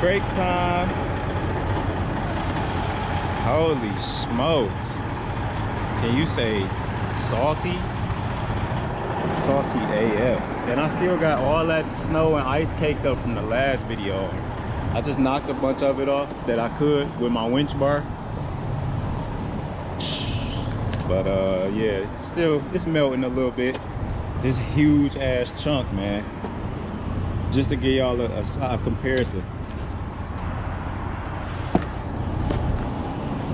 Break time. Holy smokes. Can you say salty? Salty AF. And I still got all that snow and ice caked up from the last video. I just knocked a bunch of it off that I could with my winch bar. But yeah, still it's melting a little bit. This huge ass chunk, man. Just to give y'all a comparison.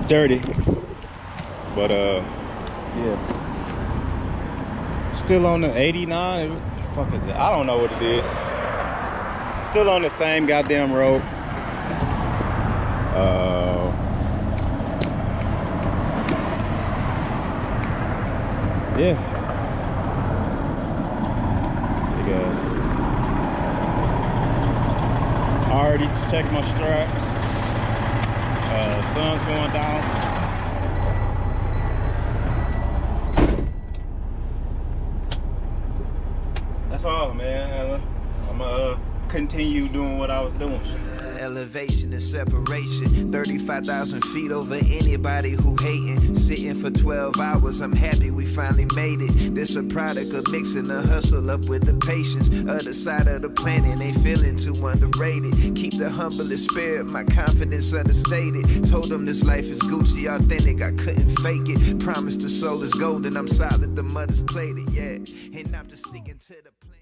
Dirty. But yeah. Still on the 89. What the fuck is it? I don't know what it is. Still on the same goddamn road. Yeah. Hey guys. Already checked my straps. Sun's going down. That's all, man. I'm gonna continue doing what I was doing. Elevation and separation, 35,000 feet over anybody who hating. Sitting for 12 hours, I'm happy we finally made it. This a product of mixing the hustle up with the patience. Other side of the planet ain't feeling too underrated. Keep the humblest spirit, my confidence understated. Told them this life is Gucci, authentic, I couldn't fake it. Promised the soul is golden, I'm solid, the mother's played it, yeah. And I'm just sticking to the plan.